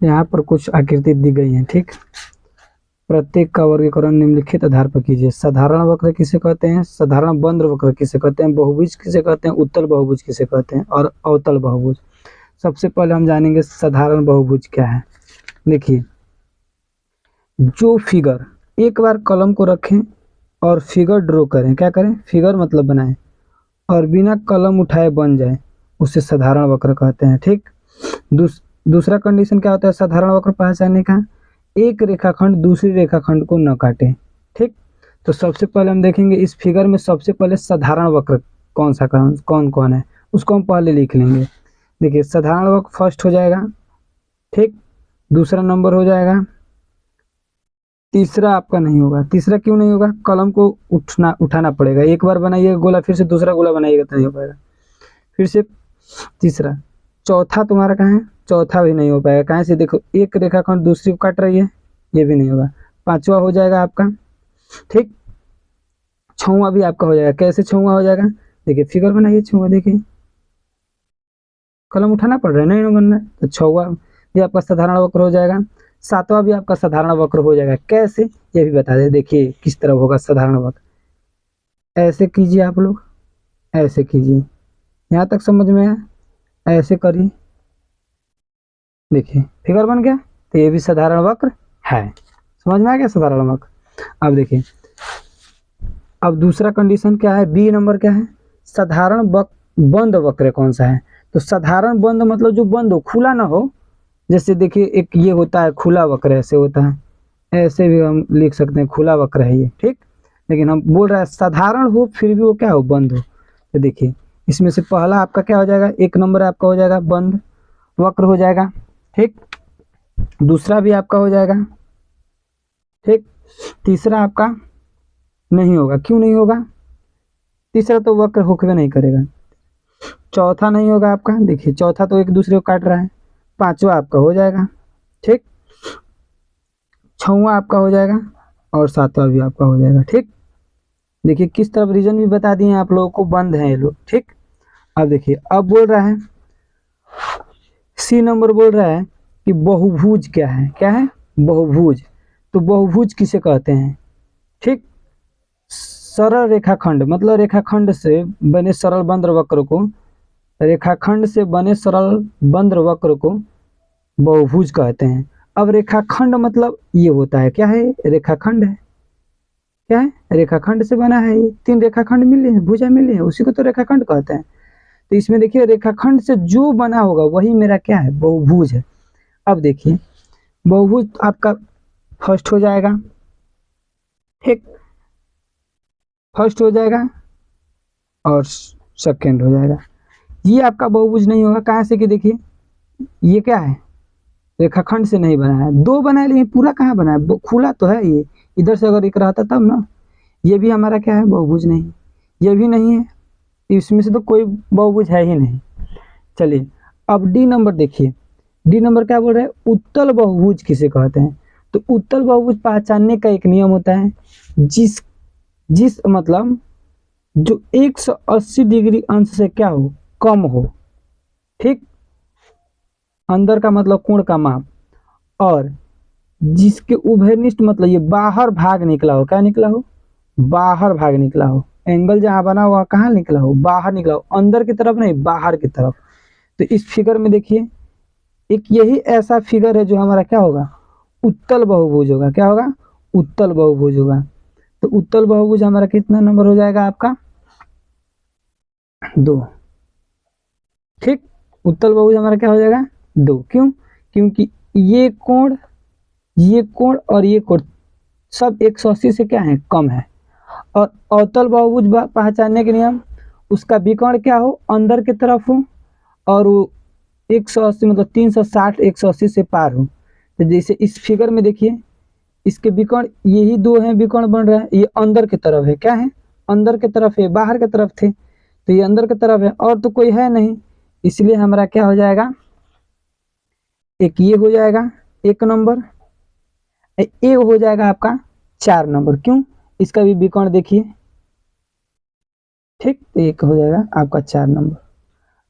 यहाँ पर कुछ आकृति दी गई है, ठीक। प्रत्येक का वर्गीकरण निम्नलिखित आधार पर कीजिए। साधारण वक्र किसे कहते हैं, साधारण बंद वक्र किसे कहते हैं, बहुभुज किसे कहते हैं, उत्तल बहुभुज किसे कहते हैं, और अवतल बहुभुज। सबसे पहले हम जानेंगे साधारण बहुभुज क्या है। देखिए, जो फिगर, एक बार कलम को रखें और फिगर ड्रॉ करें, क्या करें, फिगर मतलब बनाएं, और बिना कलम उठाए बन जाए, उसे साधारण वक्र कहते हैं, ठीक। दूसरा कंडीशन क्या होता है साधारण वक्र पहचानने का, एक रेखाखंड दूसरी रेखाखंड को न काटे, ठीक। तो सबसे पहले हम देखेंगे इस फिगर में सबसे पहले साधारण वक्र कौन सा कौन कौन है, उसको हम पहले लिख लेंगे। देखिए, साधारण वक्र फर्स्ट हो जाएगा, ठीक। दूसरा नंबर हो जाएगा, तीसरा आपका नहीं होगा। तीसरा क्यों नहीं होगा, कलम को उठाना पड़ेगा, एक बार बनाइएगा गोला फिर से दूसरा गोला बनाइएगा तो नहीं हो पाएगा, फिर से तीसरा। चौथा तुम्हारा कहाँ है, चौथा भी नहीं हो पाएगा, कहाँ से, देखो एक रेखाखंड दूसरी को काट रही है, ये भी नहीं होगा। पांचवा हो जाएगा आपका, ठीक। छठवां भी आपका हो जाएगा। कैसे छठवां हो जाएगा, देखिए फिगर बनाइए, छठवां देखिए, कलम उठाना पड़ रहा है, नहीं बनना है, तो छठवां भी आपका साधारण वक्र हो जाएगा। सातवां भी आपका साधारण वक्र हो जाएगा। कैसे, ये भी बता दें, देखिए किस तरह होगा साधारण वक्र। ऐसे कीजिए आप लोग, ऐसे कीजिए, यहाँ तक समझ में है, ऐसे करिए, देखिए फिगर बन गया। तो ये भी साधारण वक्र है, समझ में आ गया साधारण वक्र। अब देखिए, अब दूसरा कंडीशन क्या है, बी नंबर क्या है, साधारण बंद वक्र कौन सा है। तो साधारण बंद मतलब जो बंद हो, खुला ना हो। जैसे देखिए एक ये होता है खुला वक्र, ऐसे होता है, ऐसे भी हम लिख सकते हैं खुला वक्र है ये, ठीक। लेकिन हम बोल रहे हैं साधारण हो फिर भी वो क्या हो, बंद हो। तो देखिए इसमें से पहला आपका क्या हो जाएगा, एक नंबर आपका हो जाएगा बंद वक्र हो जाएगा, ठीक। दूसरा भी आपका हो जाएगा, ठीक। तीसरा आपका नहीं होगा, क्यों नहीं होगा, तीसरा तो वक्र होकर नहीं करेगा। चौथा नहीं होगा आपका, देखिए चौथा तो एक दूसरे को काट रहा है। पांचवा आपका हो जाएगा, ठीक। छठवां आपका हो जाएगा, और सातवां भी आपका हो जाएगा, ठीक। देखिए किस तरफ रीजन भी बता दिए आप लोगों को, बंद है ये लोग, ठीक। अब देखिए, अब बोल रहा है सी नंबर, बोल रहा है कि बहुभुज क्या है, क्या है, बहुभुज। तो बहुभुज किसे कहते हैं, ठीक। सरल रेखाखंड मतलब रेखाखंड से बने सरल बंद वक्र को, रेखाखंड से बने सरल बंद वक्र को बहुभुज कहते हैं। अब रेखाखंड मतलब ये होता है, क्या है, रेखाखंड है, क्या है, रेखाखंड से बना है, ये तीन रेखाखंड मिले हैं, भुजा मिले हैं, उसी को तो रेखाखंड कहते हैं। तो इसमें देखिए रेखाखंड से जो बना होगा वही मेरा क्या है, बहुभुज है। अब देखिए बहुभुज आपका फर्स्ट हो जाएगा, ठीक, फर्स्ट हो जाएगा और सेकंड हो जाएगा। ये आपका बहुभुज नहीं होगा, कहाँ से, कि देखिए ये क्या है, रेखाखंड से नहीं बना है, दो बना है लेकिन पूरा कहाँ बना है, खुला तो है ये, इधर से अगर एक रहता तब ना। ये भी हमारा क्या है, बहुभुज नहीं, ये भी नहीं है, इसमें से तो कोई बहुभुज है ही नहीं। चलिए अब डी नंबर देखिए, डी नंबर क्या बोल रहे हैं, उत्तल बहुभुज किसे कहते हैं। तो उत्तल बहुभुज पहचानने का एक नियम होता है, जिस मतलब जो 180 डिग्री अंश से क्या हो, कम हो, ठीक, अंदर का मतलब कोण का माप, और जिसके उभयनिष्ठ मतलब ये बाहर भाग निकला हो, क्या निकला हो, बाहर भाग निकला हो, एंगल जहां बना हुआ कहाँ निकला हो, बाहर निकला हो, अंदर की तरफ नहीं बाहर की तरफ। तो इस फिगर में देखिए एक यही ऐसा फिगर है जो हमारा क्या होगा, उत्तल बहुभुज होगा, क्या होगा, उत्तल बहुभुज होगा। तो उत्तल बहुभुज हमारा कितना नंबर हो जाएगा आपका, 2, ठीक। उत्तल बहुभुज हमारा क्या हो जाएगा, 2, क्यों, क्योंकि ये कोण और ये कोण सब 180 से क्या है, कम है। और अवतल बहुभुज पहचानने के नियम, उसका विकर्ण क्या हो, अंदर की तरफ हो, और वो 180 मतलब 360 180 से पार हो। तो जैसे इस फिगर में देखिए इसके विकर्ण यही दो हैं, विकर्ण बन रहा है, ये अंदर की तरफ है, क्या है, अंदर की तरफ है, बाहर की तरफ थे, तो ये अंदर की तरफ है, और तो कोई है नहीं, इसलिए हमारा क्या हो जाएगा, एक ये हो जाएगा 1 नंबर, ए हो जाएगा आपका 4 नंबर, क्यों, इसका भी विकर्ण देखिए, ठीक। तो एक हो जाएगा आपका 4 नंबर।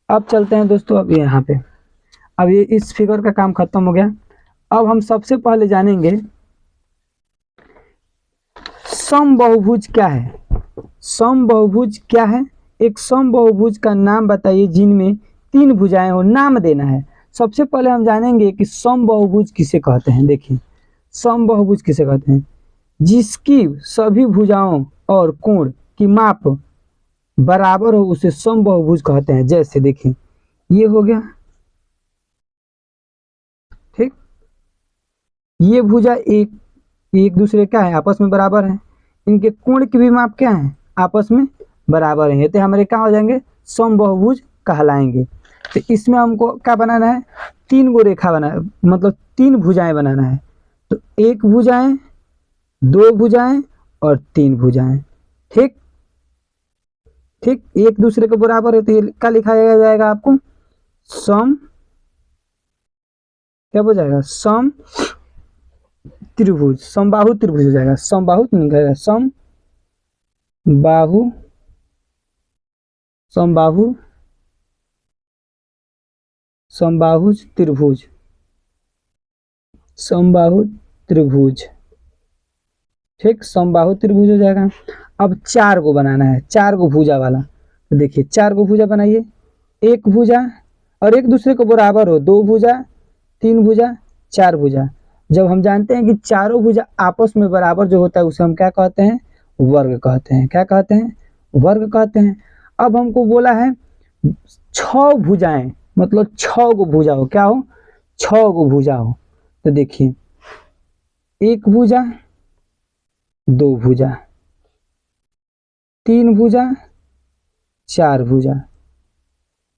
अब चलते हैं दोस्तों, अब यहाँ पे, अब ये इस फिगर का काम खत्म हो गया। अब हम सबसे पहले जानेंगे समबाहुभुज क्या है। समबाहुभुज क्या है? एक समबाहुभुज का नाम बताइए जिनमें 3 भुजाएं हो, नाम देना है। सबसे पहले हम जानेंगे कि समबाहुभुज किसे कहते हैं। देखिए समबाहुभुज किसे कहते हैं? जिसकी सभी भुजाओं और कोण की माप बराबर हो उसे समबाहुभुज कहते हैं। जैसे देखिए ये हो गया, ठीक, ये भुजा एक दूसरे क्या है, आपस में बराबर है। इनके कोण की भी माप क्या है, आपस में बराबर है, तो हमारे क्या हो जाएंगे, समबाहुभुज कहलाएंगे। तो इसमें हमको क्या बनाना है, 3 गो रेखा बनाना, मतलब 3 भुजाएं बनाना है। तो 1 भुजाएं, 2 भुजाएं और 3 भुजाएं, ठीक ठीक, एक दूसरे के बराबर है। तो ये क्या लिखा जाएगा आपको, सम, क्या हो जाएगा, सम त्रिभुज, समबाहु त्रिभुज हो जाएगा। समबाहु नहीं कहेगा, सम बाहु, समबाहु, समबाहुज त्रिभुज, समबाहु त्रिभुज, ठीक, समबाहु त्रिभुज हो जाएगा। अब 4 को बनाना है, 4 को भुजा वाला। तो देखिए 4 को भुजा बनाइए, 1 भुजा और एक दूसरे को बराबर हो, 2 भुजा, 3 भुजा, 4 भुजा। जब हम जानते हैं कि चारों भुजा आपस में बराबर जो होता है उसे हम क्या कहते हैं, वर्ग कहते हैं। क्या कहते हैं, वर्ग कहते हैं। अब हमको बोला है 6 भुजाएं, मतलब 6 गो भुजा हो, क्या हो, 6 गो भुजा हो। तो देखिए 1 भुजा, 2 भुजा, 3 भुजा, 4 भुजा,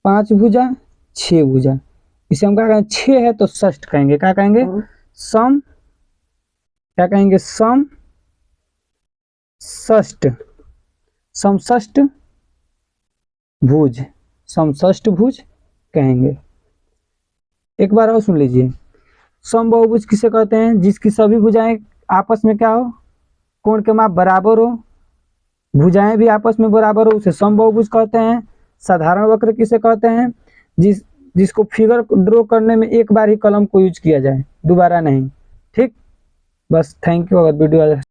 5 भुजा, 6 भुजा। इसे हम क्या कहेंगे, 6 है तो षष्ठ कहेंगे। क्या कहेंगे, सम, क्या कहेंगे, सम षष्ठ, समषष्ठ भुज, समषष्ठ भुज कहेंगे। एक बार और सुन लीजिए, समबाहुभुज किसे कहते हैं, जिसकी सभी भुजाएं आपस में क्या हो, कोण के माप बराबर हो, भुजाएं भी आपस में बराबर हो, उसे समबाहुभुज कहते हैं। साधारण वक्र किसे कहते हैं, जिसको फिगर ड्रॉ करने में एक बार ही कलम को यूज किया जाए, दोबारा नहीं, ठीक। बस थैंक यू। अगर वीडियो